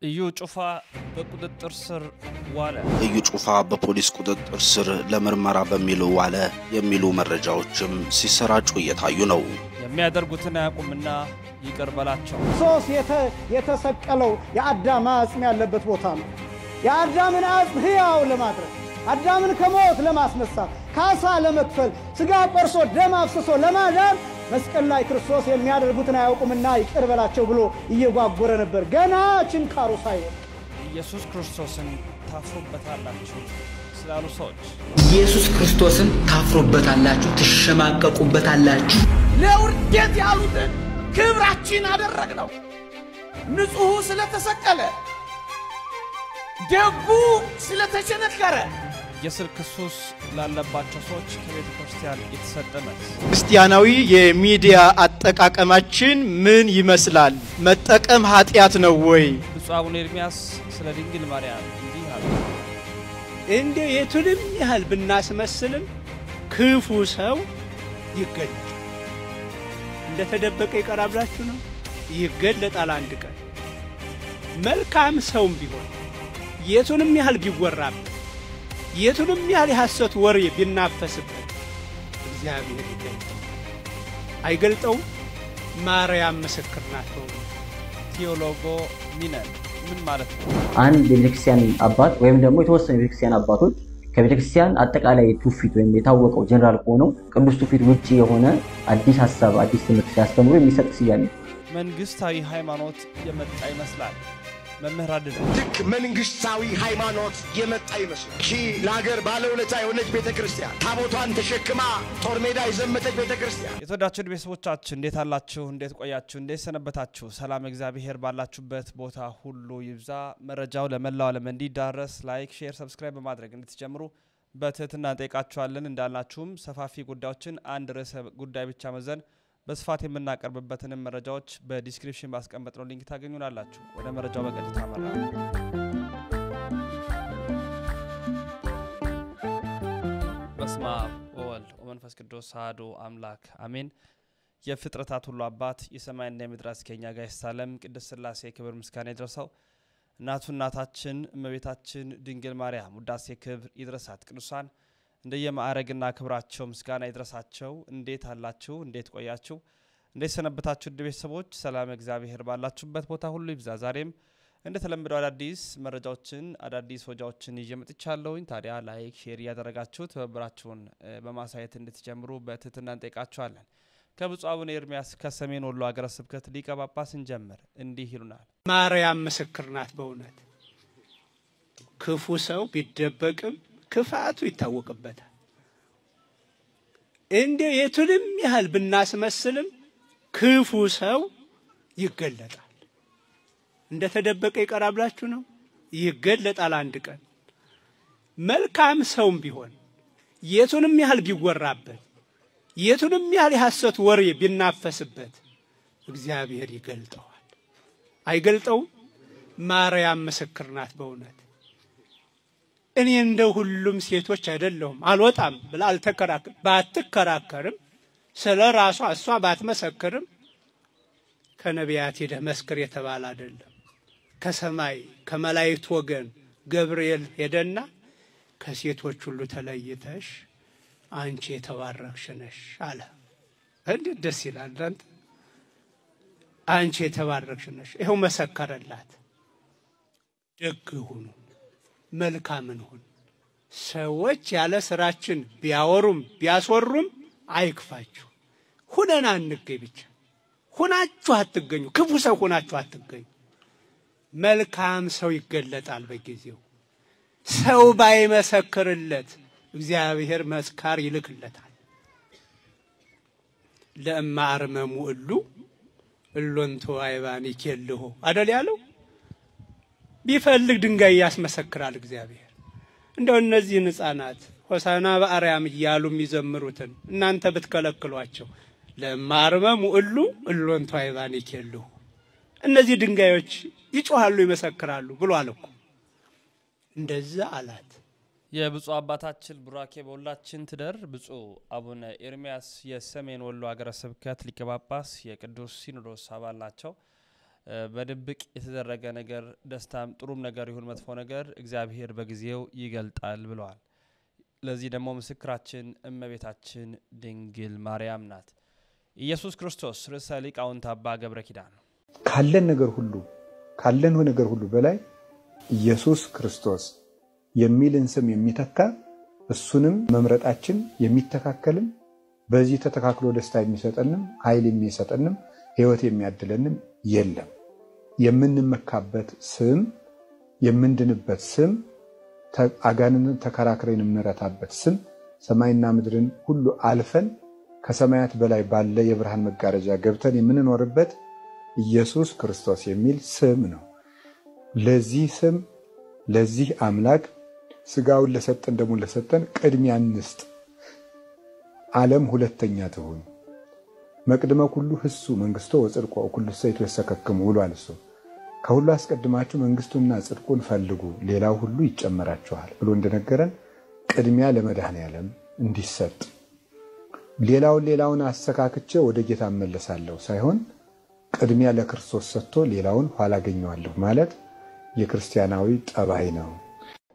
እዩ ጩፋ በቁጥጥር ስር ዋለ። እዩ ጩፋ በፖሊስ ቁጥጥር ስር ለምርመራ በሚል ዋለ የሚሉ መረጃዎችም ሲሰራጩ እየታዩ ነው። የሚያደርጉትን አያውቁምና ይቅር በላቸው። ሶስ የተሰቀለው የአዳም አጽም ያለበት ቦታ ነው። የአዳምን አጽም ሕያው ለማድረግ አዳምን ከሞት ለማስነሳት ካሳ ለመክፈል ስጋ ቆርሶ ደም አፍስሶ ለማዳን መስቀል ላይ ክርስቶስ የሚያደርጉትን አያውቁምና ይቅር በላቸው ብሎ እየጓጎረ ነበር። ገና ችንካሩ ሳይወጣ ኢየሱስ ክርስቶስን ታፍሩበታላችሁ ስላሉ ሰዎች ኢየሱስ ክርስቶስን ታፍሩበታላችሁ፣ ትሸማቀቁበታላችሁ። ለውርደት ያሉትን ክብራችን አደረግነው። ንጹሕ ስለተሰቀለ ደጉ ስለተቸነከረ የስልክ ሱስ ላለባቸው ሰዎች ከቤተ ክርስቲያን የተሰጠ መልስ። ክርስቲያናዊ የሚዲያ አጠቃቀማችን ምን ይመስላል? መጠቀም ኃጢያት ነው ወይ? ብፁዕ አቡነ ኤርምያስ ስለ ድንግል ማርያም እንዲህ አሉ። እንደ የቱንም ያህል ብናስመስልም ክፉ ሰው ይገለጣል። እንደተደበቀ ይቀራብላችሁ ነው። ይገለጣል አንድ ቀን። መልካም ሰውም ቢሆን የቱንም ያህል ቢወራበት የቱንም ያህል ሐሰት ወሬ ቢናፈስበት እግዚአብሔር ይገልጣል። አይገልጠውም? ማርያም ምስክር ናት። ቴዎሎጎ ሚነን ምን ማለት ነው? አንድ የቤተክርስቲያን አባት ወይም ደግሞ የተወሰኑ የቤተክርስቲያን አባቶች ከቤተክርስቲያን አጠቃላይ ትውፊት ወይም የታወቀው ጀነራል ሆነው ቅዱስ ትውፊት ውጪ የሆነ አዲስ ሐሳብ አዲስ ትምህርት ሲያስተምሩ የሚሰጥ ስያሜ መንግስታዊ ሃይማኖት የመጣ ይመስላል። መምህር አድነው ልክ መንግስታዊ ሃይማኖት የመጣ ይመስል ለሀገር ባለውለታ የሆነች ቤተክርስቲያን ታቦቷን ተሸክማ ጦር ሜዳ የዘመተች ቤተክርስቲያን። የተወዳችሁ ቤተሰቦቻችን እንዴት አላችሁ? እንዴት ቆያችሁ? እንዴት ሰነበታችሁ? ሰላም እግዚአብሔር ባላችሁበት ቦታ ሁሉ ይብዛ። መረጃው ለመላው ዓለም እንዲዳረስ ላይክ፣ ሼር፣ ሰብስክራይብ በማድረግ እንድትጀምሩ በትህትና እንጠይቃችኋለን። እንዳላችሁም ሰፋፊ ጉዳዮችን አንድ ርዕሰ ጉዳይ ብቻ መዘን በስፋት የምናቀርብበትን መረጃዎች በዲስክሪፕሽን ባስቀመጥነው ሊንክ ታገኙናላችሁ። ወደ መረጃው በቀጥታ አመራ። በስመ አብ ወወልድ ወመንፈስ ቅዱስ አሐዱ አምላክ አሜን። የፍጥረታት ሁሉ አባት የሰማይና የምድር አስገኛ ጋር ይሳለም ቅድስት ሥላሴ ክብር ምስጋና ይድረሰው። እናታችን እመቤታችን ድንግል ማርያም ውዳሴ ክብር ይድረሳት። ቅዱሳን እንደየማዕረግና ክብራቸው ምስጋና ይድረሳቸው። እንዴት አላችሁ? እንዴት ቆያችሁ? እንዴት ሰነበታችሁ? ቤተሰቦች ሰላም እግዚአብሔር ባላችሁበት ቦታ ሁሉ ይብዛ። ዛሬም እንደተለመደው አዳዲስ መረጃዎችን አዳዲስ ወጃዎችን ይዤ መጥቻለሁኝ። ታዲያ ላይክ ሼር ያደረጋችሁ ተባብራችሁን በማሳየት እንድትጀምሩ በትህትና እንጠይቃችኋለን። ከብፁዕ አቡነ ኤርምያስ ከሰሜን ወሎ ሀገረ ስብከት ሊቀ ጳጳስ እንጀምር። እንዲህ ይሉናል። ማርያም ምስክር ናት። በእውነት ክፉ ሰው ቢደበቅም ክፋቱ ይታወቅበታል። እንደ የቱንም ያህል ብናስመስልም ክፉ ሰው ይገለጣል። እንደተደበቀ ይቀራብላችሁ ነው። ይገለጣል አንድ ቀን። መልካም ሰውም ቢሆን የቱንም ያህል ቢወራበት የቱንም ያህል የሐሰት ወሬ ቢናፈስበት እግዚአብሔር ይገልጠዋል። አይገልጠውም? ማርያም ምስክር ናት። በእውነት እኔ እንደ ሁሉም ሴቶች አይደለሁም አልወጣም ብላ ባትከራከርም ስለ ራሷ እሷ ባትመሰክርም ከነቢያት ሄደህ መስክር የተባለ አይደለም። ከሰማይ ከመላእክት ወገን ገብርኤል ሄደና ከሴቶች ሁሉ ተለይተሽ አንቺ የተባረክሽ ነሽ አለ። እንዴት ደስ ይላል! አንተ አንቺ የተባረክሽ ነሽ። ይሄው መሰከረላት። ደግ ሁኑ፣ መልካምን ሁን። ሰዎች ያለ ስራችን ቢያወሩም ቢያስወሩም አይክፋችሁ። ሁነና እንገኝ ብቻ። ሁናችሁ አትገኙ። ክፉ ሰው ሁናችሁ አትገኙ። መልካም ሰው ይገለጣል በጊዜው። ሰው ባይመሰክርለት እግዚአብሔር መስካር ይልክለታል። ለእማ አርመሙ እሎንቶ አይባን ይከልሁ አደል ያለው። ቢፈልግ ድንጋይ ያስመሰክራል እግዚአብሔር። እንደው እነዚህ ሕፃናት ሆሳና በአርያም እያሉ የሚዘምሩትን እናንተ ብትከለክሏቸው ለማርመሙ እሎንቶ አይባን ይከልሁ እነዚህ ድንጋዮች ይጮሃሉ ይመሰክራሉ ብሏል እኮ። እንደዛ አላት። የብፁዕ አባታችን ቡራኬ በሁላችን ትደር። ብፁዕ አቡነ ኤርምያስ የሰሜን ወሎ ሀገረ ስብከት ሊቀ ጳጳስ የቅዱስ ሲኖዶስ አባል ናቸው። በድብቅ የተደረገ ነገር ደስታም ጥሩም ነገር ይሁን መጥፎ ነገር እግዚአብሔር በጊዜው ይገልጣል ብለዋል። ለዚህ ደግሞ ምስክራችን እመቤታችን ድንግል ማርያም ናት። ኢየሱስ ክርስቶስ ርዕሰ ሊቃውንት አባ ገብረ ኪዳን ካለን ነገር ሁሉ በላይ ኢየሱስ ክርስቶስ የሚልን ስም የሚተካ እሱንም መምረጣችን የሚተካከልን በዚህ ተተካክሎ ደስታ የሚሰጠንም ኃይል የሚሰጠንም ሕይወት የሚያድለንም የለም። የምንመካበት ስም የምንድንበት ስም አጋንንትን ተከራክረን የምንረታበት ስም ሰማይና ምድርን ሁሉ አልፈን ከሰማያት በላይ ባለ የብርሃን መጋረጃ ገብተን የምንኖርበት ኢየሱስ ክርስቶስ የሚል ስም ነው። ለዚህ ስም ለዚህ አምላክ ስጋውን ለሰጠን ደሙ ለሰጠን ቅድሚያ እንስጥ። ዓለም ሁለተኛ ትሁን። መቅደመ ኩሉ ህሱ መንግስቶ ወጽድቆ ኩሉ ሰይቱ ያሰከከሙ ብሏል። እሱ ከሁሉ አስቀድማችሁ መንግስቱና ጽድቁን ፈልጉ ሌላው ሁሉ ይጨመራችኋል ብሎ እንደነገረን ቅድሚያ ለመድኃኔዓለም እንዲሰጥ ሌላውን አስተካክቼ ወደ ጌታ እመለሳለሁ ሳይሆን ቅድሚያ ለክርስቶስ ሰጥቶ ሌላውን ኋላ አገኘዋለሁ ማለት የክርስቲያናዊ ጠባይ ነው።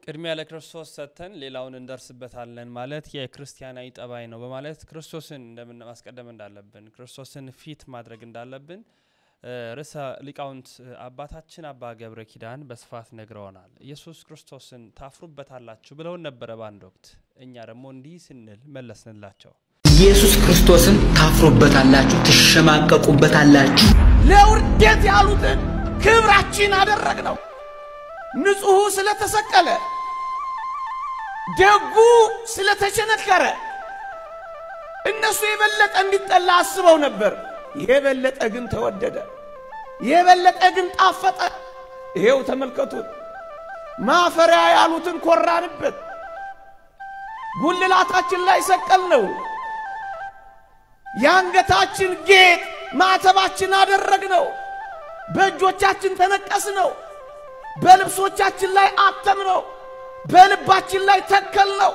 ቅድሚያ ለክርስቶስ ሰጥተን ሌላውን እንደርስበታለን ማለት የክርስቲያናዊ ጠባይ ነው በማለት ክርስቶስን እንደምን ማስቀደም እንዳለብን ክርስቶስን ፊት ማድረግ እንዳለብን ርዕሰ ሊቃውንት አባታችን አባ ገብረ ኪዳን በስፋት ነግረውናል። ኢየሱስ ክርስቶስን ታፍሩበታላችሁ ብለውን ነበረ በአንድ ወቅት። እኛ ደግሞ እንዲህ ስንል መለስንላቸው። ኢየሱስ ክርስቶስን ታፍሩበታላችሁ፣ ትሸማቀቁበታላችሁ። ለውርደት ያሉትን ክብራችን አደረግነው። ንጹሑ ስለተሰቀለ ደጉ ስለተቸነከረ እነሱ የበለጠ እንዲጠላ አስበው ነበር። የበለጠ ግን ተወደደ፣ የበለጠ ግን ጣፈጠ። ይሄው ተመልከቱ። ማፈሪያ ያሉትን ኮራንበት፣ ጉልላታችን ላይ ሰቀልነው። ያንገታችን ጌጥ ማተባችን አደረግነው፣ በእጆቻችን ተነቀስነው፣ በልብሶቻችን ላይ አተምነው፣ በልባችን ላይ ተከልነው።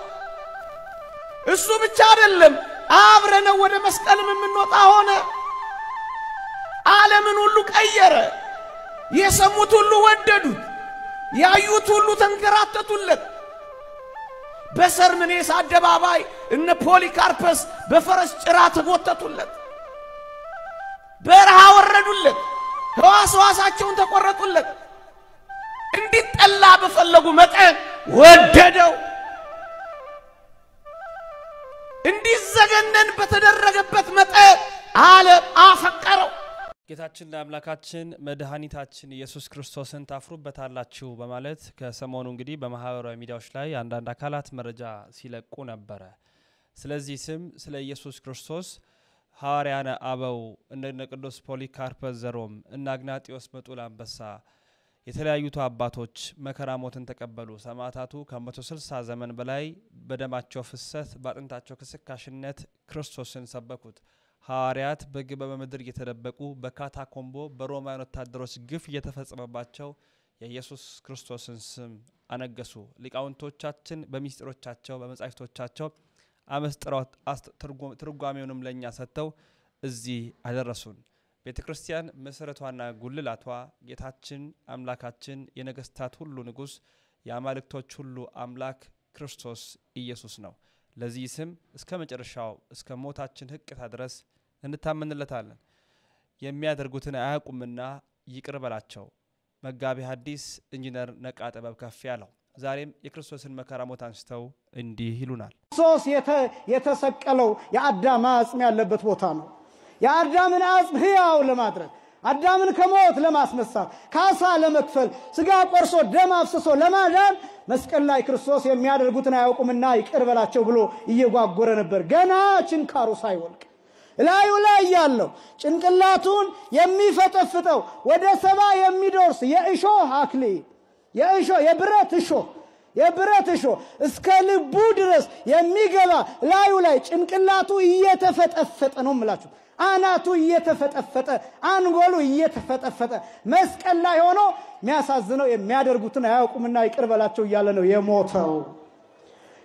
እሱ ብቻ አይደለም፣ አብረነው ወደ መስቀልም የምንወጣ ሆነ። ዓለምን ሁሉ ቀየረ። የሰሙት ሁሉ ወደዱት፣ ያዩት ሁሉ ተንከራተቱለት። በሰርምኔስ አደባባይ እነ ፖሊካርፐስ በፈረስ ጭራ ተጎተቱለት፣ በረሃ ወረዱለት፣ ሕዋሳቸውን ተቆረጡለት። እንዲጠላ በፈለጉ መጠን ወደደው። እንዲዘገነን በተደረገበት መጠን ዓለም አፈቀረው። ጌታችንና አምላካችን መድኃኒታችን ኢየሱስ ክርስቶስን ታፍሩበታላችሁ በማለት ከሰሞኑ እንግዲህ በማህበራዊ ሚዲያዎች ላይ አንዳንድ አካላት መረጃ ሲለቁ ነበረ። ስለዚህ ስም ስለ ኢየሱስ ክርስቶስ ሐዋርያነ አበው እነ ቅዱስ ፖሊካርፐስ ዘሮም እና አግናጢዮስ መጡል አንበሳ የተለያዩት አባቶች መከራ ሞትን ተቀበሉ። ሰማዕታቱ ከ160 ዘመን በላይ በደማቸው ፍሰት ባጥንታቸው ክስካሽነት ክርስቶስን ሰበኩት። ሐዋርያት በግበበ ምድር እየተደበቁ በካታኮምቦ በሮማውያን ወታደሮች ግፍ እየተፈጸመባቸው የኢየሱስ ክርስቶስን ስም አነገሱ። ሊቃውንቶቻችን በሚስጥሮቻቸው በመጻሕፍቶቻቸው አመስጥረው ትርጓሜውንም ለኛ ሰጥተው እዚህ አደረሱን። ቤተክርስቲያን መሰረቷና ጉልላቷ ጌታችን አምላካችን የነገስታት ሁሉ ንጉስ የአማልክቶች ሁሉ አምላክ ክርስቶስ ኢየሱስ ነው። ለዚህ ስም እስከ መጨረሻው እስከ ሞታችን ህቅታ ድረስ እንታመንለታለን። የሚያደርጉትን አያውቁምና ይቅር በላቸው። መጋቢ ሐዲስ ኢንጂነር ነቃ ጥበብ ከፍ ያለው ዛሬም የክርስቶስን መከራ ሞት አንስተው እንዲህ ይሉናል። ክርስቶስ የተሰቀለው የአዳም አጽም ያለበት ቦታ ነው። የአዳምን አጽም ሕያው ለማድረግ አዳምን ከሞት ለማስነሳት ካሳ ለመክፈል ስጋ ቆርሶ ደም አፍስሶ ለማዳን መስቀል ላይ ክርስቶስ የሚያደርጉትን አያውቁምና ይቅር በላቸው ብሎ እየጓጎረ ነበር። ገና ችንካሩ ሳይወልቅ ላዩ ላይ ያለው ጭንቅላቱን የሚፈጠፍጠው ወደ 70 የሚደርስ የእሾህ አክሊል የብረት እሾህ እስከ ልቡ ድረስ የሚገባ ላዩ ላይ ጭንቅላቱ እየተፈጠፈጠ ነው ማለት አናቱ እየተፈጠፈጠ አንጎሉ እየተፈጠፈጠ መስቀል ላይ ሆኖ የሚያሳዝነው የሚያደርጉትን አያውቁምና ይቅር በላቸው እያለ ነው የሞተው።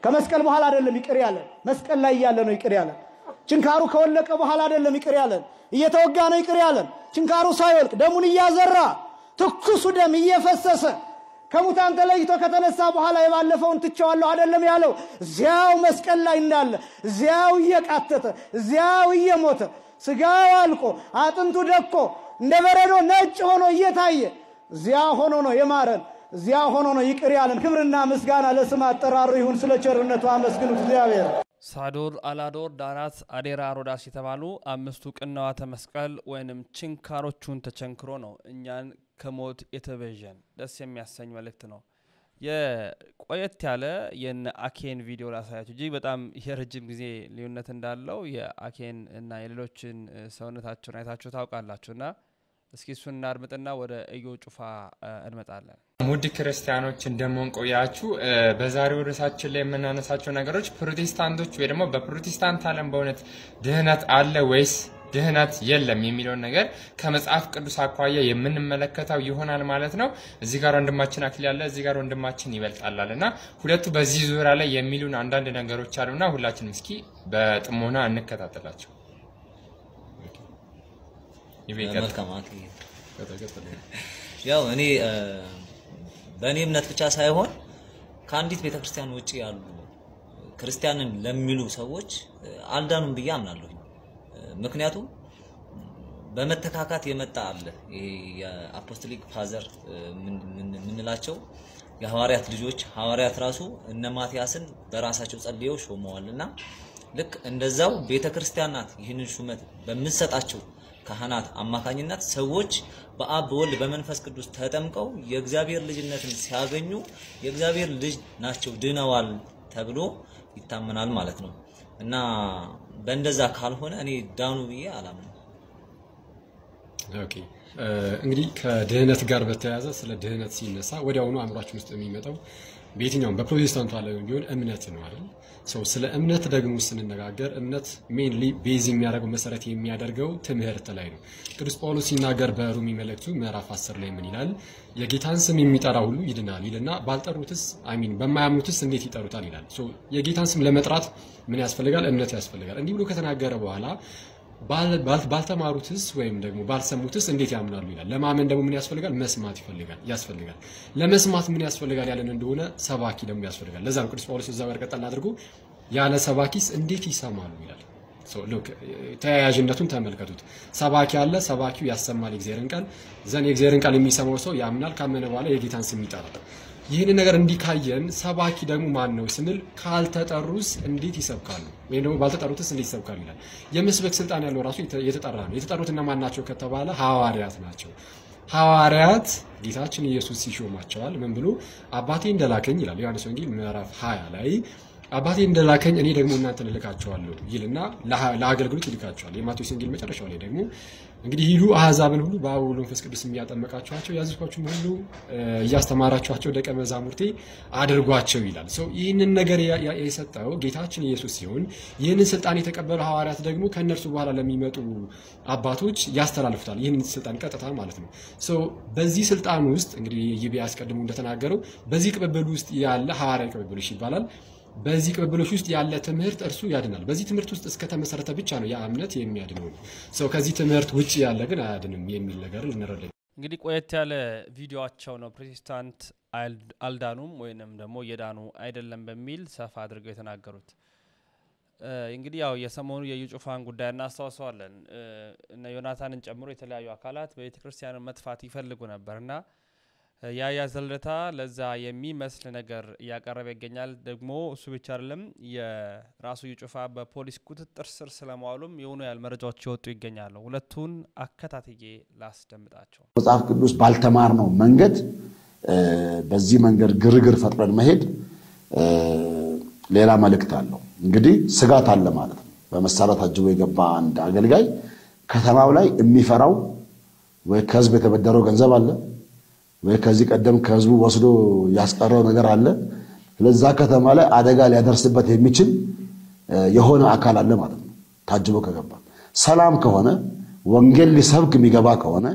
ከመስቀል በኋላ አይደለም ይቅር ያለ፣ መስቀል ላይ ያለ ነው ይቅር ያለ። ችንካሩ ከወለቀ በኋላ አይደለም ይቅር ያለን እየተወጋ ነው ይቅር ያለን ችንካሩ ሳይወልቅ ደሙን እያዘራ ትኩሱ ደም እየፈሰሰ ከሙታን ተለይቶ ከተነሳ በኋላ የባለፈውን ትቻለሁ አይደለም ያለው እዚያው መስቀል ላይ እንዳለ እዚያው እየቃተተ እዚያው እየሞተ ስጋው አልቆ አጥንቱ ደቆ እንደ በረዶ ነጭ ሆኖ እየታየ እዚያው ሆኖ ነው የማረን እዚያው ሆኖ ነው ይቅር ያለን ክብርና ምስጋና ለስም አጠራሩ ይሁን ስለ ቸርነቱ አመስግኑት እግዚአብሔር ሳዶር አላዶር ዳራት አዴራ ሮዳስ የተባሉ አምስቱ ቅንዋተ መስቀል ወይንም ችንካሮቹን ተቸንክሮ ነው እኛን ከሞት የተበጀን ደስ የሚያሰኝ መልእክት ነው የቆየት ያለ የነ አኬን ቪዲዮ ላሳያችሁ እጅግ በጣም የረጅም ጊዜ ልዩነት እንዳለው የአኬን እና የሌሎችን ሰውነታቸውን አይታችሁ ታውቃላችሁና እስኪ እሱን እናድምጥና ወደ እዩ ጩፋ እንመጣለን ሙድ ክርስቲያኖች እንደምን ቆያችሁ በዛሬው ርዕሳችን ላይ የምናነሳቸው ነገሮች ፕሮቴስታንቶች ወይ ደግሞ በፕሮቴስታንት ዓለም በእውነት ድህነት አለ ወይስ ድህነት የለም የሚለው ነገር ከመጽሐፍ ቅዱስ አኳያ የምንመለከተው ይሆናል ማለት ነው እዚህ ጋር ወንድማችን አክሊ ያለ እዚህ ጋር ወንድማችን ይበልጣልና ሁለቱ በዚህ ዙሪያ ላይ የሚሉን አንዳንድ ነገሮች አሉና ሁላችንም እስኪ በጥሞና እንከታተላቸው ያው እኔ በእኔ እምነት ብቻ ሳይሆን ከአንዲት ቤተክርስቲያን ውጪ ያሉ ክርስቲያንን ለሚሉ ሰዎች አልዳኑም ብዬ አምናለሁ ምክንያቱም በመተካካት የመጣ አለ ይሄ የአፖስቶሊክ ፋዘር ምንላቸው የሐዋርያት ልጆች ሐዋርያት ራሱ እነ ማቲያስን በራሳቸው ጸልየው ሾመዋልና ልክ እንደዛው ቤተክርስቲያናት ይህንን ሹመት በመሰጣቸው ካህናት አማካኝነት ሰዎች በአብ በወልድ በመንፈስ ቅዱስ ተጠምቀው የእግዚአብሔር ልጅነትን ሲያገኙ የእግዚአብሔር ልጅ ናቸው ድነዋል ተብሎ ይታመናል ማለት ነው እና በእንደዛ ካልሆነ እኔ ዳኑ ብዬ አላምንም ኦኬ እንግዲህ ከድህነት ጋር በተያያዘ ስለ ድህነት ሲነሳ ወዲያውኑ አእምሯችን ውስጥ የሚመጣው በየትኛውም በፕሮቴስታንቱ ዓለም ቢሆን እምነት ነው አይደል ስለ እምነት ደግሞ ስንነጋገር እምነት ሜንሊ ቤዝ የሚያደርገው መሰረት የሚያደርገው ትምህርት ላይ ነው ቅዱስ ጳውሎስ ሲናገር በሮሚ መልእክቱ ምዕራፍ 10 ላይ ምን ይላል የጌታን ስም የሚጠራ ሁሉ ይድናል ይልና ባልጠሩትስ በማያምኑትስ እንዴት ይጠሩታል ይላል የጌታን ስም ለመጥራት ምን ያስፈልጋል እምነት ያስፈልጋል እንዲህ ብሎ ከተናገረ በኋላ ባልተማሩትስ ወይም ደግሞ ባልሰሙትስ እንዴት ያምናሉ ይላል ለማመን ደግሞ ምን ያስፈልጋል መስማት ያስፈልጋል ለመስማት ምን ያስፈልጋል ያለን እንደሆነ ሰባኪ ደግሞ ያስፈልጋል ለዛ ነው ቅዱስ ጳውሎስ እዛው ያርቀጣል አድርጎ ያለ ሰባኪስ እንዴት ይሰማሉ ይላል ሉክ ተያያዥነቱን ተመልከቱት ሰባኪ አለ ሰባኪው ያሰማል እግዚአብሔርን ቃል ዘን የእግዚአብሔርን ቃል የሚሰማው ሰው ያምናል ካመነ በኋላ የጌታን ስም ይጠራል ይህን ነገር እንዲካየን ሰባኪ ደግሞ ማን ነው ስንል ካልተጠሩስ እንዴት ይሰብካሉ ወይ ደግሞ ባልተጠሩትስ እንዴት ይሰብካሉ ይላል የመስበክ ስልጣን ያለው ራሱ የተጠራ ነው የተጠሩትና ማን ናቸው ከተባለ ሐዋርያት ናቸው ሐዋርያት ጌታችን ኢየሱስ ሲሾማቸዋል ምን ብሎ አባቴ እንደላከኝ ይላል ዮሐንስ ወንጌል ምዕራፍ 20 ላይ አባቴ እንደላከኝ እኔ ደግሞ እናንተን ልካቸዋለሁ ይልና ለአገልግሎት ይልካቸዋል የማቴዎስ ወንጌል መጨረሻው ላይ ደግሞ እንግዲህ ሂዱ አሕዛብን ሁሉ በአብ ወልድ መንፈስ ቅዱስ የሚያጠምቃቸዋቸው ያዘዝኳችሁም ሁሉ እያስተማራችኋቸው ደቀ መዛሙርቴ አድርጓቸው ይላል ይህንን ነገር የሰጠው ጌታችን ኢየሱስ ሲሆን ይህንን ስልጣን የተቀበለው ሐዋርያት ደግሞ ከነርሱ በኋላ ለሚመጡ አባቶች ያስተላልፉታል ይህንን ስልጣን ቀጥታ ማለት ነው በዚህ ስልጣን ውስጥ እንግዲህ ይቤ ያስቀድሙ እንደተናገረው በዚህ ቅብብል ውስጥ ያለ ሐዋርያዊ ቅብብሎች ይባላል በዚህ ቅብብሎች ውስጥ ያለ ትምህርት እርሱ ያድናል በዚህ ትምህርት ውስጥ እስከ ተመሰረተ ብቻ ነው ያ እምነት የሚያድነው ከዚህ ትምህርት ውጪ ያለ ግን አያድንም የሚል ነገር ልንረዳ እንግዲህ ቆየት ያለ ቪዲዮአቸው ነው ፕሮቴስታንት አልዳኑም ወይንም ደግሞ የዳኑ አይደለም በሚል ሰፋ አድርገው የተናገሩት እንግዲህ ያው የሰሞኑ የዩጩፋን ጉዳይ እናስተዋውሳለን እና ዮናታንን ጨምሮ የተለያዩ አካላት በቤተክርስቲያኑ መጥፋት ይፈልጉ ነበርና ያ ዘለታ ለዛ የሚመስል ነገር ያቀረበ ይገኛል ደግሞ እሱ ብቻ አይደለም የራሱ ዩጩፋ በፖሊስ ቁጥጥር ስር ስለማዋሉም የሆኑ ያል መረጃዎች ይወጡ ይገኛሉ ሁለቱን አከታትዬ ላስደምጣቸው መጽሐፍ ቅዱስ ባልተማር ነው መንገድ በዚህ መንገድ ግርግር ፈጥረን መሄድ ሌላ መልእክት አለው እንግዲህ ስጋት አለ ማለት ነው በመሳሪያ ታጅቦ የገባ አንድ አገልጋይ ከተማው ላይ የሚፈራው ወይ ከህዝብ የተበደረው ገንዘብ አለ ወይ ከዚህ ቀደም ከህዝቡ ወስዶ ያስቀረው ነገር አለ ለዛ ከተማ ላይ አደጋ ሊያደርስበት የሚችል የሆነ አካል አለ ማለት ነው ታጅቦ ከገባ ሰላም ከሆነ ወንጌል ሊሰብክ የሚገባ ከሆነ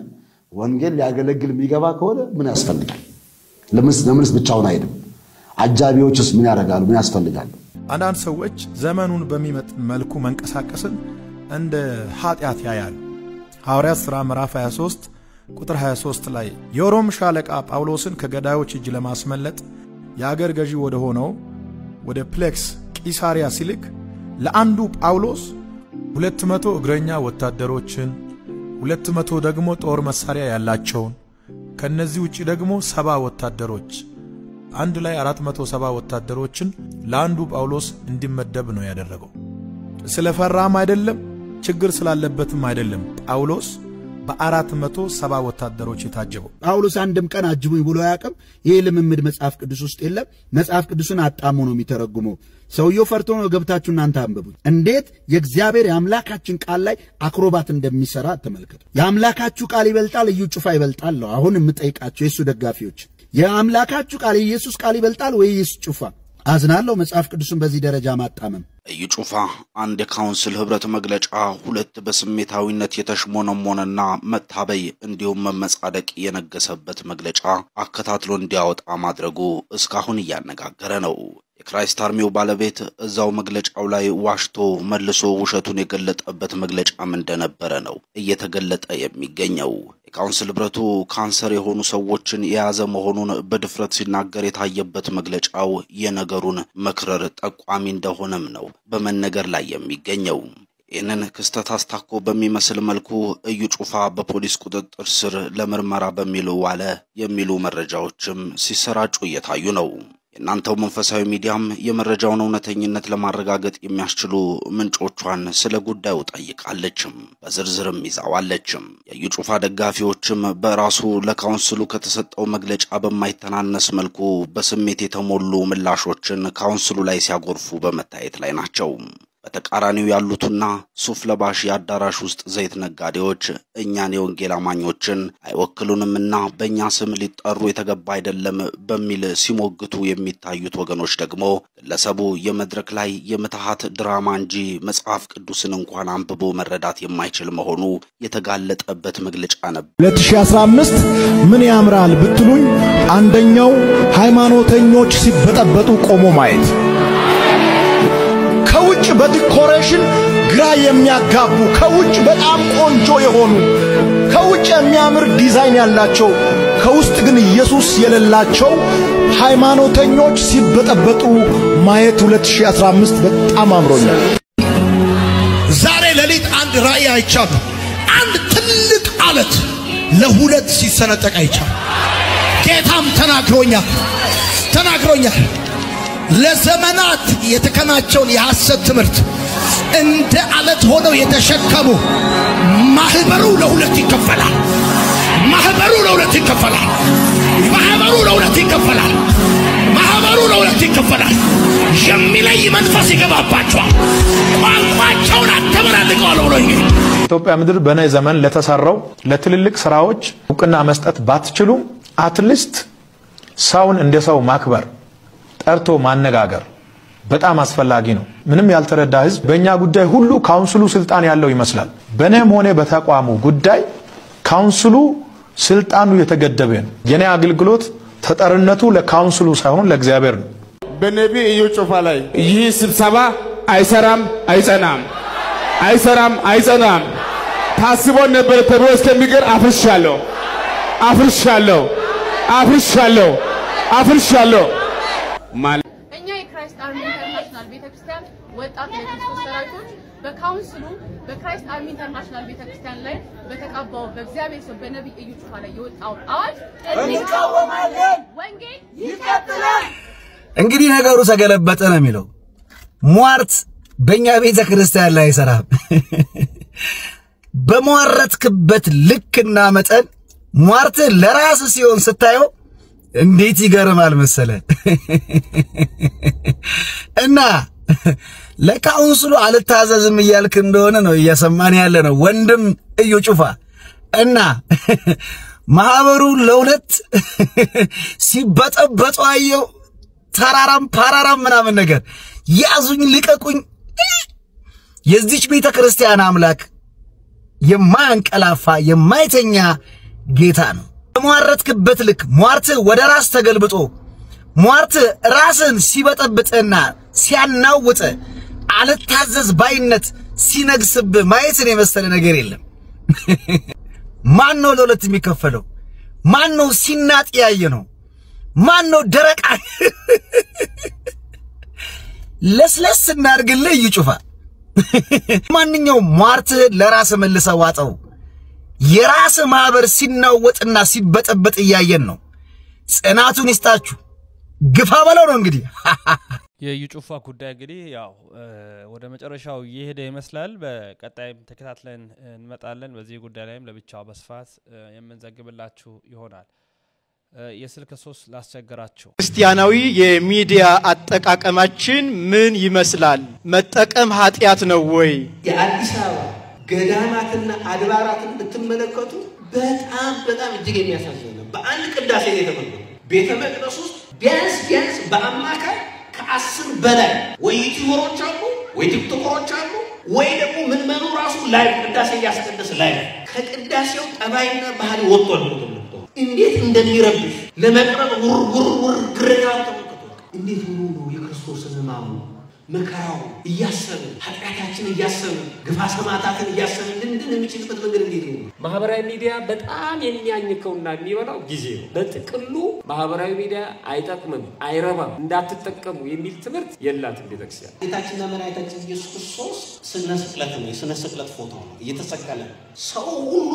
ወንጌል ሊያገለግል የሚገባ ከሆነ ምን ያስፈልጋል ለምንስ ብቻውን አይደለም አጃቢዎችስ ምን ያደርጋሉ? ምን ያስፈልጋሉ? አንዳንድ ሰዎች ዘመኑን በሚመጥ መልኩ መንቀሳቀስን እንደ ኃጢአት ያያሉ። ሐዋርያት ሥራ ምዕራፍ 23 ቁጥር 23 ላይ የሮም ሻለቃ ጳውሎስን ከገዳዮች እጅ ለማስመለጥ የአገር ገዢ ወደ ሆነው ወደ ፕሌክስ ቂሳሪያ ሲልክ ለአንዱ ጳውሎስ 200 እግረኛ ወታደሮችን 200 ደግሞ ጦር መሳሪያ ያላቸውን ከነዚህ ውጪ ደግሞ 70 ወታደሮች አንድ ላይ 470 ወታደሮችን ለአንዱ ጳውሎስ እንዲመደብ ነው ያደረገው። ስለፈራም አይደለም ችግር ስላለበትም አይደለም። ጳውሎስ በ470 ወታደሮች የታጀበው ጳውሎስ አንድም ቀን አጅቡኝ ብሎ ያቀም ይሄ ልምምድ መጽሐፍ ቅዱስ ውስጥ የለም። መጽሐፍ ቅዱስን አጣሙ ነው የሚተረጉመው። ሰውየው ፈርቶ ነው። ገብታችሁ እናንተ አንብቡት። እንዴት የእግዚአብሔር የአምላካችን ቃል ላይ አክሮባት እንደሚሰራ ተመልከቱ። የአምላካችሁ ቃል ይበልጣል፣ እዩ ጩፋ ይበልጣል ነው አሁን የምጠይቃችሁ የሱ ደጋፊዎች። የአምላካችሁ ቃል የኢየሱስ ቃል ይበልጣል ወይ ኢየሱስ ጩፋ? አዝናለሁ መጽሐፍ ቅዱስን በዚህ ደረጃ ማጣመም። እዩ ጩፋ አንድ የካውንስል ህብረት መግለጫ፣ ሁለት በስሜታዊነት የተሽሞነሞነና መታበይ እንዲሁም መመጻደቅ የነገሰበት መግለጫ አከታትሎ እንዲያወጣ ማድረጉ እስካሁን እያነጋገረ ነው። የክራይስት አርሚው ባለቤት እዛው መግለጫው ላይ ዋሽቶ መልሶ ውሸቱን የገለጠበት መግለጫም እንደነበረ ነው እየተገለጠ የሚገኘው። የካውንስል ህብረቱ ካንሰር የሆኑ ሰዎችን የያዘ መሆኑን በድፍረት ሲናገር የታየበት መግለጫው የነገሩን መክረር ጠቋሚ እንደሆነም ነው በመነገር ላይ የሚገኘው። ይህንን ክስተት አስታኮ በሚመስል መልኩ እዩ ጩፋ በፖሊስ ቁጥጥር ስር ለምርመራ በሚል ዋለ የሚሉ መረጃዎችም ሲሰራጩ እየታዩ ነው። እናንተው መንፈሳዊ ሚዲያም የመረጃውን እውነተኝነት ለማረጋገጥ የሚያስችሉ ምንጮቿን ስለ ጉዳዩ ጠይቃለችም፣ በዝርዝርም ይዛዋለችም። የዩ ጩፋ ደጋፊዎችም በራሱ ለካውንስሉ ከተሰጠው መግለጫ በማይተናነስ መልኩ በስሜት የተሞሉ ምላሾችን ካውንስሉ ላይ ሲያጎርፉ በመታየት ላይ ናቸው። በተቃራኒው ያሉትና ሱፍ ለባሽ የአዳራሽ ውስጥ ዘይት ነጋዴዎች እኛን የወንጌል አማኞችን አይወክሉንምና በእኛ ስም ሊጠሩ የተገባ አይደለም በሚል ሲሞግቱ የሚታዩት ወገኖች ደግሞ ግለሰቡ የመድረክ ላይ የምትሃት ድራማ እንጂ መጽሐፍ ቅዱስን እንኳን አንብቦ መረዳት የማይችል መሆኑ የተጋለጠበት መግለጫ ነበር። 2015 ምን ያምራል ብትሉኝ አንደኛው ሃይማኖተኞች ሲበጠበጡ ቆሞ ማየት፣ ከውጭ በዲኮሬሽን ግራ የሚያጋቡ ከውጭ በጣም ቆንጆ የሆኑ ከውጭ የሚያምር ዲዛይን ያላቸው ከውስጥ ግን ኢየሱስ የሌላቸው ሃይማኖተኞች ሲበጠበጡ ማየት 2015 በጣም አምሮኛል። ዛሬ ለሊት አንድ ራእይ አይቻለሁ። አንድ ትልቅ አለት ለሁለት ሲሰነጠቅ አይቻለሁ። ጌታም ተናግሮኛል። ለዘመናት የተከማቸውን የሐሰት ትምህርት እንደ አለት ሆነው የተሸከሙ ማህበሩ ለሁለት ይከፈላል። ማህበሩ ለሁለት ይከፈላል። የሚለይ መንፈስ ይገባባቸዋል። ቋንቋቸውን አተበላልቀዋል ብሎኝ ኢትዮጵያ ምድር በነ ዘመን ለተሰራው ለትልልቅ ስራዎች እውቅና መስጠት ባትችሉም አትሊስት ሰውን እንደ ሰው ማክበር ጠርቶ ማነጋገር በጣም አስፈላጊ ነው። ምንም ያልተረዳ ህዝብ በእኛ ጉዳይ ሁሉ ካውንስሉ ስልጣን ያለው ይመስላል። በእኔም ሆነ በተቋሙ ጉዳይ ካውንስሉ ስልጣኑ የተገደበ ነው። የኔ አገልግሎት ተጠርነቱ ለካውንስሉ ሳይሆን ለእግዚአብሔር ነው። በነቢይ እዩ ጩፋ ላይ ይህ ስብሰባ አይሰራም ታስቦ ነበር ተብሎ እስከሚቀር አፍርሻለሁ። እኛ የክራይስት አርሚ ኢንተርናሽናል ቤተክርስቲያን ወጣት የክርስቶስ ሰራዊቶች በካውንስሉ በክራይስት አርሚ ኢንተርናሽናል ቤተክርስቲያን ላይ በተቀባው በእግዚአብሔር ሰው በነቢይ እዩ ጩፋ ላይ የወጣው አዋጅ እንቃወማለን። ወንጌል ይቀጥላል። እንግዲህ ነገሩ ተገለበጠ ነው የሚለው። ሟርት በእኛ ቤተክርስቲያን ላይ አይሰራም። በሟረትክበት ልክና መጠን ሟርት ለራስ ሲሆን ስታየው እንዴት ይገርማል መሰለ። እና ለካውንስሉ አልታዘዝም እያልክ እንደሆነ ነው እያሰማን ያለ ነው ወንድም እዩ ጩፋ። እና ማህበሩ ለሁለት ሲበጠበጡ አየው። ተራራም ምናምን ነገር ያዙኝ ልቀቁኝ። የዚች ቤተክርስቲያን አምላክ የማያንቀላፋ የማይተኛ ጌታ ነው። ሟረትክበት ልክ ሟርት ወደ ራስ ተገልብጦ ሟርት ራስን ሲበጠብጥና ሲያናውጥ አልታዘዝ ባይነት ሲነግስብ ማየትን የመሰለ ነገር የለም። ማን ነው ለሁለት የሚከፈለው? ማን ነው ሲናጥ ያየ ነው? ማን ነው ደረቃ? ለስለስ እናርግልህ ይጩፋ። ማንኛውም ሟርት ለራስ መልሰ ዋጠው። የራስ ማህበር ሲናወጥና ሲበጠበጥ ያየን ነው። ጽናቱን ይስጣችሁ። ግፋ በለው ነው እንግዲህ። የዩጩፋ ጉዳይ እንግዲህ ያው ወደ መጨረሻው እየሄደ ይመስላል። በቀጣይም ተከታትለን እንመጣለን። በዚህ ጉዳይ ላይም ለብቻው በስፋት የምንዘግብላችሁ ይሆናል። የስልክ ሶስት ላስቸግራችሁ። ክርስቲያናዊ የሚዲያ አጠቃቀማችን ምን ይመስላል? መጠቀም ኃጢያት ነው ወይ? የአዲስ አበባ ገዳማትና አድባራትን ብትመለከቱ በጣም እጅግ የሚያሳዝን ነው። በአንድ ቅዳሴ ላይ ተመልከቱ። ቤተ መቅደስ ውስጥ ቢያንስ በአማካይ ከ10 በላይ ወይ ዩቲዩበሮች አሉ ወይ ቲክቶከሮች አሉ ወይ ደግሞ ምን መኑ ራሱ ላይ ቅዳሴ ያስቀደስ ላይ ከቅዳሴው ጠባይና ባህል ወጥቷል ነው። እንዴት እንደሚረብሽ ለመቅረብ ውር ግርግር ተመልከቱ። እንዴት ነው የክርስቶስን ሕማሙ መከራው እያሰብን ኃጢአታችን እያሰብን ግፋ ሰማዕታትን እያሰብን እንድን የሚችልበት መንገድ እንዴት ነው? ማህበራዊ ሚዲያ በጣም የሚያኝከውና የሚበላው ጊዜ ነው። በጥቅሉ ማህበራዊ ሚዲያ አይጠቅምም፣ አይረባም፣ እንዳትጠቀሙ የሚል ትምህርት የላትም ቤተክርስቲያን። ጌታችንና መድኃኒታችን ኢየሱስ ክርስቶስ ስነ ስቅለት ነው። የስነ ስቅለት ፎቶ ነው እየተሰቀለ ሰው ሁሉ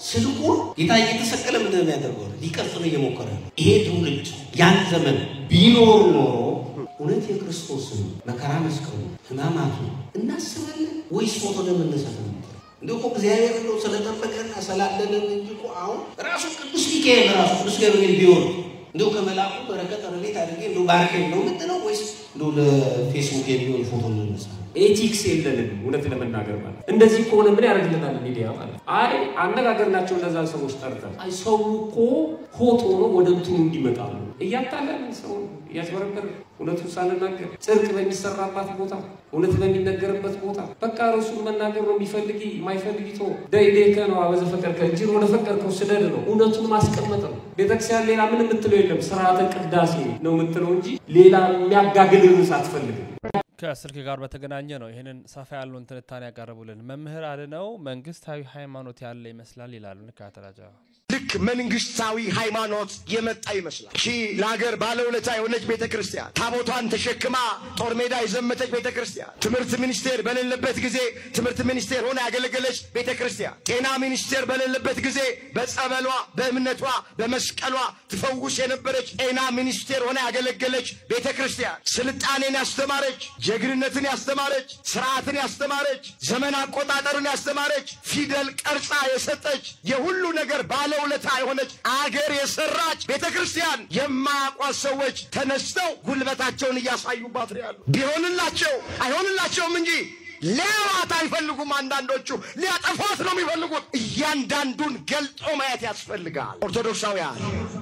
ስልኩን ጌታ እየተሰቀለ ምንድን ነው ያደርገው? ሊቀርጽ ነው እየሞከረ ነው። ይሄ ትውልድ ያን ዘመን ቢኖር ኖሮ እውነት የክርስቶስን መከራ መስቀሉ ሕማማቱ እናስባለን ወይስ ፎቶ ለመነሳት ነው? እንደው እግዚአብሔር ነው ስለተፈቀደና ስላለልን እንጂ እኮ አሁን ራሱ ቅዱስ ሚካኤል ራሱ ቅዱስ ገብርኤል ቢሆን እንደው ከመላኩ በረከት ረድኤት አድርጌ እንደው ባርከኝ ነው ምንድነው? ወይስ እንደው ለፌስቡክ የሚሆን ፎቶ ለነሳ? ኤቲክስ የለንም እውነት ለመናገር ማለት እንደዚህ ከሆነ ምን ያደርግልናል ሚዲያ ማለት? አይ አነጋገርናቸው እነዛ ሰዎች ጠርተን አይ ሰው እኮ ፎቶ ነው ወደ እንትኑ እንዲመጣሉ እያታለን ሰው ያስበረበር እውነቱን ሳንናገር ጽድቅ በሚሰራባት ቦታ እውነት በሚነገርበት ቦታ በቃ ረሱል መናገር ነው የሚፈልጊ ማይፈልጊቶ ደይዴከ ነው አበዘፈቀርከ እንጂ ወደ ፈቀርከው ስደድ ነው እውነቱን ማስቀመጥ ነው። ቤተክርስቲያን ሌላ ምን የምትለው የለም። ስርዓተ ቅዳሴ ነው የምትለው እንጂ ሌላ የሚያጋግል ርዕስ አትፈልግም። ከስልክ ጋር በተገናኘ ነው ይሄንን ሰፋ ያለውን ትንታኔ ያቀርቡልን መምህር አድነው መንግስታዊ ሃይማኖት ያለ ይመስላል ይላሉ። ንካተራጃ ልክ መንግስታዊ ሃይማኖት የመጣ ይመስላል። ለሀገር ባለውለታ የሆነች ቤተክርስቲያን ታቦቷን ተሸክማ ጦር ሜዳ የዘመተች ቤተክርስቲያን ትምህርት ሚኒስቴር በሌለበት ጊዜ ትምህርት ሚኒስቴር ሆና ያገለገለች ቤተክርስቲያን ጤና ሚኒስቴር በሌለበት ጊዜ በጸበሏ በእምነቷ በመስቀሏ ትፈውስ የነበረች ጤና ሚኒስቴር ሆና ያገለገለች ቤተክርስቲያን ስልጣኔን ያስተማረች ጀግንነትን ያስተማረች ስርዓትን ያስተማረች ዘመን አቆጣጠርን ያስተማረች ፊደል ቀርጻ የሰጠች የሁሉ ነገር ባለውለታ የሆነች አገር የሰራች ቤተክርስቲያን የማያቋት ሰዎች ተነስተው ጉልበታቸውን እያሳዩባት ያሉ ቢሆንላቸው አይሆንላቸውም እንጂ ሊያዋት አይፈልጉም። አንዳንዶቹ ሊያጠፋት ነው የሚፈልጉት። እያንዳንዱን ገልጦ ማየት ያስፈልጋል። ኦርቶዶክሳውያን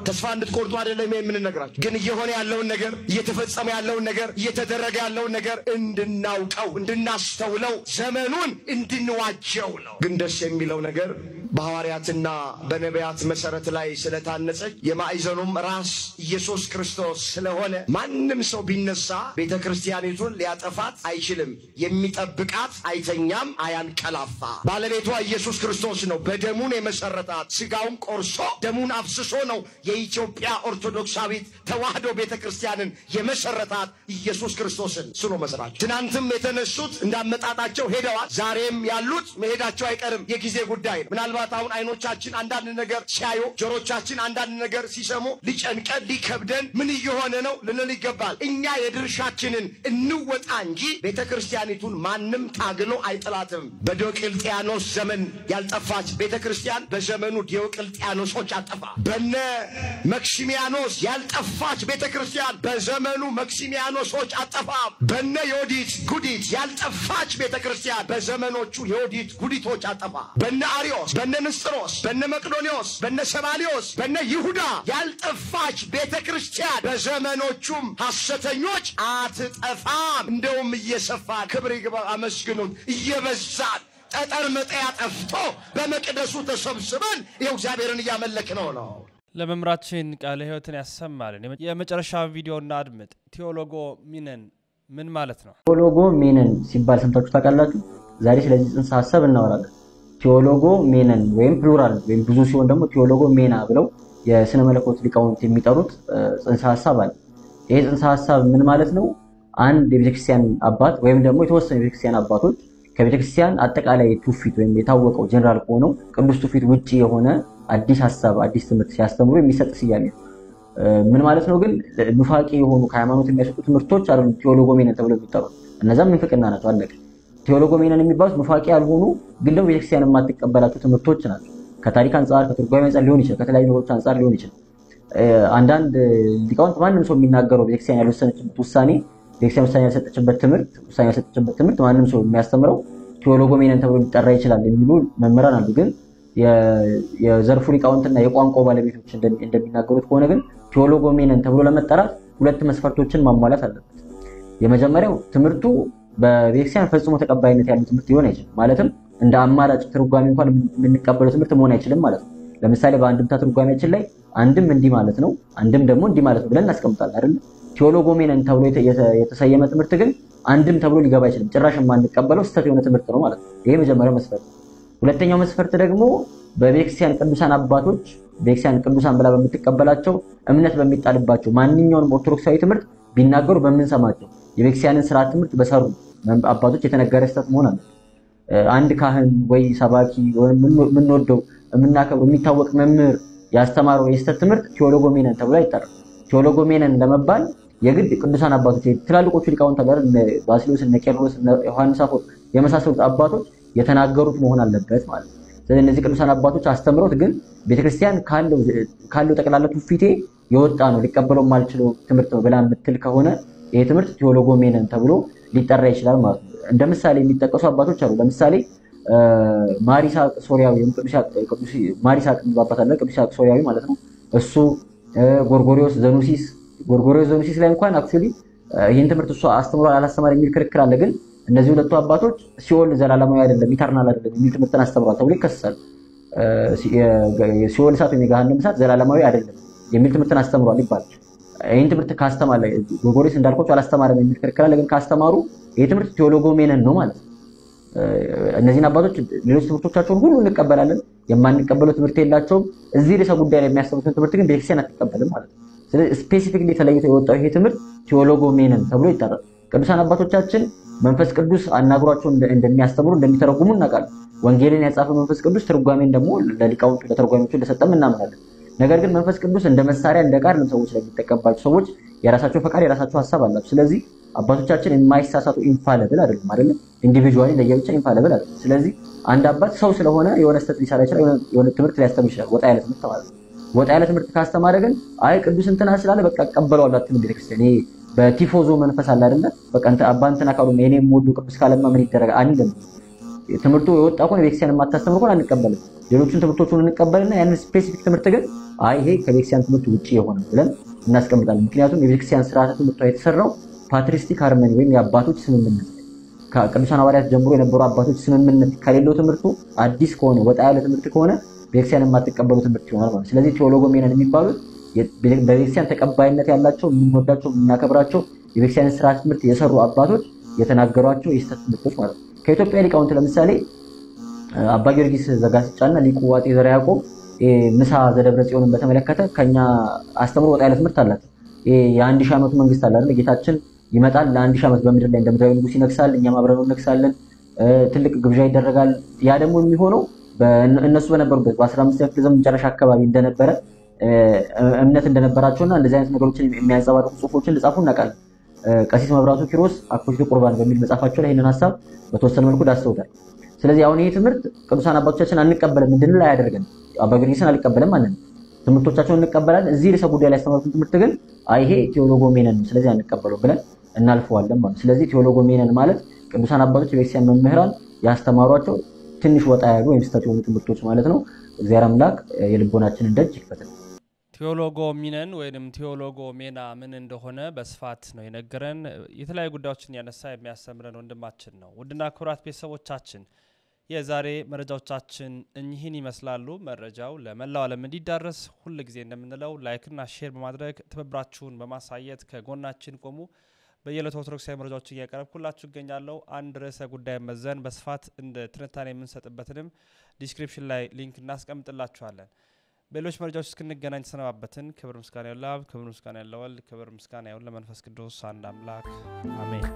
ተስፋ እንድትቆርጡ አይደለም የምንነግራችሁ፣ ግን እየሆነ ያለውን ነገር እየተፈጸመ ያለውን ነገር እየተደረገ ያለውን ነገር እንድናውቀው እንድናስተውለው ዘመኑን እንድንዋጀው ነው። ግን ደስ የሚለው ነገር በሐዋርያትና በነቢያት መሰረት ላይ ስለታነጸች የማዕዘኑም ራስ ኢየሱስ ክርስቶስ ስለሆነ ማንም ሰው ቢነሳ ቤተክርስቲያኒቱን ሊያጠፋት አይችልም። የሚጠብቃት አይተኛም አያንቀላፋ። ባለቤቷ ኢየሱስ ክርስቶስ ነው። በደሙን የመሰረታት ስጋውን ቆርሶ ደሙን አፍስሶ ነው የኢትዮጵያ ኦርቶዶክሳዊት ተዋህዶ ቤተክርስቲያንን የመሰረታት ኢየሱስ ክርስቶስን ስሎ መስራች። ትናንትም የተነሱት እንዳመጣጣቸው ሄደዋል። ዛሬም ያሉት መሄዳቸው አይቀርም። የጊዜ ጉዳይ ነው። ምናልባት አሁን አይኖቻችን አንዳንድ ነገር ሲያዩ ጆሮቻችን አንዳንድ ነገር ሲሰሙ ሊጨንቀን ሊከብደን ምን እየሆነ ነው ልንል ይገባል። እኛ የድርሻችንን እንወጣ እንጂ ቤተክርስቲያኒቱን ማንም ታግሎ አይጥላትም። በዲዮቅልጥያኖስ ዘመን ያልጠፋች ቤተክርስቲያን በዘመኑ ዲዮቅልጥያኖሶች አጠፋ። በነ መክሲሚያኖስ ያልጠፋች ቤተክርስቲያን በዘመኑ መክሲሚያኖሶች አጠፋ። በነ ዮዲት ጉዲት ያልጠፋች ቤተክርስቲያን በዘመኖቹ ዮዲት ጉዲቶች አጠፋ። በነ አሪዮስ በነ ንስጥሮስ በነ መቅዶኒዮስ በነ ሰባሊዮስ በነ ይሁዳ ያልጠፋች ቤተክርስቲያን በዘመኖቹም ሐሰተኞች አትጠፋም። እንደውም እየሰፋን ክብር ይግባ አመስግኑት እየበዛን ጠጠር መጠያ ጠፍቶ በመቅደሱ ተሰብስበን ይኸው እግዚአብሔርን እያመለክነው ነው። ለመምራችን ቃለ ሕይወትን ያሰማልን። የመጨረሻው ቪዲዮ እናድምጥ። ቴዎሎጎ ሚነን ምን ማለት ነው? ቴዎሎጎ ሚነን ሲባል ሰምታችሁ ታውቃላችሁ? ዛሬ ስለዚህ ጽንሰ ሐሳብ እናወራለን። ቴዎሎጎ ሚነን ወይም ፕሉራል ወይም ብዙ ሲሆን ደግሞ ቴዎሎጎ ሜና ብለው የስነ መለኮት ሊቃውንት የሚጠሩት ጽንሰ ሐሳብ አለ። ይሄ ጽንሰ ሐሳብ ምን ማለት ነው? አንድ የቤተክርስቲያን አባት ወይም ደግሞ የተወሰኑ የቤተክርስቲያን አባቶች ከቤተክርስቲያን አጠቃላይ ትውፊት ወይም የታወቀው ጀነራል ሆኖ ቅዱስ ትውፊት ውጪ የሆነ አዲስ ሐሳብ አዲስ ትምህርት ሲያስተምሩ የሚሰጥ ስያሜ ነው። ምን ማለት ነው? ግን ኑፋቂ የሆኑ ከሃይማኖት የሚያስወጡ ትምህርቶች አሉ ቴዎሎጎ ሜነን ተብለው የሚጠሩት። እነዛም ምንፍቅና ናቸው። አለቀ። ቴዎሎጎ ሜነን የሚባሉት ኑፋቂ ያልሆኑ ግን ደግሞ ቤተክርስቲያን የማትቀበላቸው ትምህርቶች ናቸው። ከታሪክ አንፃር ከትርጓሜ አንፃር ሊሆን ይችላል፣ ከተለያዩ ነገሮች አንፃር ሊሆን ይችላል። አንዳንድ ሊቃውንት ማንም ሰው የሚናገረው ቤተክርስቲያን ያልወሰነችበት ውሳኔ፣ ቤተክርስቲያን ውሳኔ ያልሰጠችበት ትምህርት፣ ውሳኔ ያልሰጠችበት ትምህርት ማንም ሰው የሚያስተምረው ቴዎሎጎ ሜነን ተብሎ ሊጠራ ይችላል የሚሉ መምህራን አሉ። ግን የዘርፉ ሊቃውንትና የቋንቋ ባለቤቶች እንደሚናገሩት ከሆነ ግን ቴዎሎጎ ሜነን ተብሎ ለመጠራት ሁለት መስፈርቶችን ማሟላት አለበት። የመጀመሪያው ትምህርቱ በቤተክርስቲያን ፈጽሞ ተቀባይነት ያለው ትምህርት ሊሆን አይችልም። ማለትም እንደ አማራጭ ትርጓሜ እንኳን የምንቀበለው ትምህርት መሆን አይችልም ማለት ነው። ለምሳሌ በአንድምታ ትርጓሜያችን ላይ አንድም እንዲህ ማለት ነው፣ አንድም ደግሞ እንዲህ ማለት ነው ብለን እናስቀምጣለን አይደል? ቴዎሎጎ ሜነን ተብሎ የተሰየመ ትምህርት ግን አንድም ተብሎ ሊገባ አይችልም። ጭራሽ የማንቀበለው ስህተት የሆነ ትምህርት ነው ማለት ነው። ይሄ መጀመሪያው መስፈርት። ሁለተኛው መስፈርት ደግሞ በቤተክርስቲያን ቅዱሳን አባቶች ቤተክርስቲያን ቅዱሳን ብላ በምትቀበላቸው እምነት በሚጣልባቸው ማንኛውንም ኦርቶዶክሳዊ ትምህርት ቢናገሩ በምንሰማቸው የቤተክርስቲያንን ስርዓት ትምህርት በሰሩ አባቶች የተነገረ ስህተት መሆን አለ። አንድ ካህን ወይ ሰባኪ ወይ የምንወደው የምናከብረው የሚታወቅ መምህር ያስተማረው የስህተት ትምህርት ቴዎሎጎ ሜነን ተብሎ አይጠራም። ቴዎሎጎ ሜነን ለመባል የግድ ቅዱሳን አባቶች ትላልቆቹ ሊቃውንት ጋር ባሲሎስ እና ቄርሎስ እና ዮሐንስ አፈወርቅ የመሳሰሉት አባቶች የተናገሩት መሆን አለበት ማለት ነው። ስለዚህ እነዚህ ቅዱሳን አባቶች አስተምሮት ግን ቤተክርስቲያን ካለው ጠቅላላ ትውፊቴ የወጣ ነው ሊቀበለው ማልችለው ትምህርት ነው ብላ የምትል ከሆነ ይሄ ትምህርት ቴዎሎጎ ሜነን ተብሎ ሊጠራ ይችላል ማለት ነው። እንደ ምሳሌ የሚጠቀሱ አባቶች አሉ። ለምሳሌ ማሪሳ ሶሪያዊ ቅዱስ ማሪሳ አባት አለ፣ ቅዱስ ሶሪያዊ ማለት ነው። እሱ ጎርጎሪዮስ ዘኑሲስ ላይ እንኳን አክቹሊ ይሄን ትምህርት እሱ አስተምሯል አላስተማረ የሚል ክርክር አለ። ግን እነዚህ ሁለቱ አባቶች ሲኦል ዘላለማዊ አይደለም ኢተርናል አይደለም የሚል ትምህርትን አስተምሯል ተብሎ ይከሰሳል። ሲኦል እሳት ወይም ገሃነም እሳት ዘላለማዊ አይደለም የሚል ትምህርትን አስተምሯል ይባላል። ይሄን ትምህርት ካስተማረ ጎርጎሪዮስ እንዳልኳቸው አላስተማረም የሚል ክርክር አለ። ግን ካስተማሩ ይሄ ትምህርት ቴዎሎጎ ሜነን ነው ማለት ነው። እነዚህን አባቶች ሌሎች ትምህርቶቻቸውን ሁሉ እንቀበላለን፣ የማንቀበለው ትምህርት የላቸውም። እዚህ ርዕሰ ጉዳይ ላይ የሚያስተምሩትን ትምህርት ግን ቤተክርስቲያን አትቀበልም ማለት ነው። ስለዚህ ስፔሲፊክሊ ተለይቶ የወጣው ይሄ ትምህርት ቴዎሎጎ ሜነን ተብሎ ይጠራል። ቅዱሳን አባቶቻችን መንፈስ ቅዱስ አናግሯቸው እንደሚያስተምሩ እንደሚተረጉሙ እናውቃለን። ወንጌልን ያጻፈው መንፈስ ቅዱስ ትርጓሜን ደግሞ ለሊቃውንቱ ለተርጓሚዎቹ እንደሰጠም እናምናለን። ነገር ግን መንፈስ ቅዱስ እንደ መሳሪያ እንደ ቃል ሰዎች ላይ የሚጠቀምባቸው ሰዎች የራሳቸው ፈቃድ የራሳቸው ሐሳብ አላቸው። ስለዚህ አባቶቻችን የማይሳሳቱ ኢንፋለብል አይደለም አይደለም፣ ኢንዲቪጁዋሊ ለየብቻ ኢንፋለብል አይደለም። ስለዚህ አንድ አባት ሰው ስለሆነ የሆነ ስህተት ሊሰራ ይችላል፣ የሆነ ትምህርት ሊያስተምር ይችላል፣ ወጣ ያለ ትምህርት ማለት ነው። ወጣ ያለ ትምህርት ካስተማረ ግን አይ ቅዱስ እንትና ስላለ በቃ ቀበለው አትልም ቤተክርስቲያን። ይሄ በቲፎዞ መንፈስ አለ አይደለ? በቃ አባ እንትና ካሉ እኔም ወዱ ቅዱስ ካለማ ምን ይደረጋል አንልም። ትምህርቱ የወጣ ከሆነ ቤተክርስቲያን የማታስተምር ከሆነ አንቀበልም። ሌሎችን ትምህርቶቹን እንቀበልና ያንን ስፔሲፊክ ትምህርት ግን አይ ይሄ ከቤተክርስቲያን ትምህርት ውጪ የሆነ ብለን እናስቀምጣለን። ምክንያቱም የቤተክርስቲያን ስርዓተ ትምህርቷ የተሰራው ፓትሪስቲክ ሃርመኒ ወይም የአባቶች ስምምነት ከቅዱሳን ሐዋርያት ጀምሮ የነበሩ አባቶች ስምምነት ከሌለው ትምህርቱ አዲስ ከሆነ ወጣ ያለ ትምህርት ከሆነ ቤተክርስቲያን የማትቀበሉ ትምህርት ይሆናል ማለት። ስለዚህ ቴዎሎጎ ሜነን የሚባሉት በቤተክርስቲያን ተቀባይነት ያላቸው የምንወዳቸው የምናከብራቸው የቤተክርስቲያን ስርዓተ ትምህርት የሰሩ አባቶች የተናገሯቸው የስህተት ትምህርቶች ማለት ነው። ከኢትዮጵያ ሊቃውንት ለምሳሌ አባ ጊዮርጊስ ዘጋስጫና ሊቁ ዋጤ ዘርዓ ያዕቆብ ምሳ ዘደብረ ጽዮንን በተመለከተ ከኛ አስተምሮ ወጣ ያለ ትምህርት አላቸው። የአንድ ሺህ ዓመቱ መንግስት አለ አይደል? ጌታችን ይመጣል ለአንድ ሺህ ዓመት በምድር ላይ እንደምድራዊ ንጉስ ይነግሳል፣ እኛም አብረን እንነግሳለን፣ ትልቅ ግብዣ ይደረጋል። ያ ደግሞ የሚሆነው እነሱ በነበሩበት በ15ኛው ክፍለ ዘመን መጨረሻ አካባቢ እንደነበረ እምነት እንደነበራቸውና እንደዚህ አይነት ነገሮችን የሚያንጸባርቁ ጽሁፎችን እንደጻፉ እናውቃለን። ቀሲስ መብራቱ ኪሮስ አኮቴተ ቁርባን በሚል መጽሐፋቸው ላይ ይህንን ሐሳብ በተወሰነ መልኩ ዳስሰውታል። ስለዚህ አሁን ይሄ ትምህርት ቅዱሳን አባቶቻችን አንቀበልም እንድንል አያደርገን። አባ ጊዮርጊስን አልቀበልም ማለት ነው። ትምህርቶቻቸውን እንቀበላለን። እዚህ ርዕሰ ጉዳይ ላይ ያስተማሩትን ትምህርት ግን ይሄ ቴዎሎጎ ሜነን ነው፣ ስለዚህ አንቀበለው ብለን እናልፈዋለን ማለት። ስለዚህ ቴዎሎጎ ሜነን ማለት ቅዱሳን አባቶች የቤተክርስቲያን መምህራን ያስተማሯቸው ትንሽ ወጣ ያሉ ወይም ስህተት የሆኑ ትምህርቶች ማለት ነው። እግዚአብሔር አምላክ የልቦናችንን ደጅ ይክፈትልን። ቴዎሎጎ ሚነን ወይንም ቴዎሎጎ ሜና ምን እንደሆነ በስፋት ነው የነገረን። የተለያዩ ጉዳዮችን ያነሳ የሚያስተምረን ወንድማችን ነው። ውድና ክቡራት ቤተሰቦቻችን የዛሬ መረጃዎቻችን እኚህን ይመስላሉ። መረጃው ለመላው ዓለም እንዲዳረስ ሁሉ ጊዜ እንደምንለው ላይክና ሼር በማድረግ ትብብራችሁን በማሳየት ከጎናችን ቆሙ። በየዕለቱ ኦርቶዶክሳዊ መረጃዎችን እያቀረብኩላችሁ እገኛለሁ። አንድ ርዕሰ ጉዳይ መዘን በስፋት እንደ ትንታኔ የምንሰጥበትንም ዲስክሪፕሽን ላይ ሊንክ እናስቀምጥላችኋለን። በሌሎች መረጃዎች እስክንገናኝ ተሰነባበትን። ክብር ምስጋና ይሁን ለአብ፣ ክብር ምስጋና ይሁን ለወልድ፣ ክብር ምስጋና ይሁን ለመንፈስ ቅዱስ አንድ አምላክ አሜን።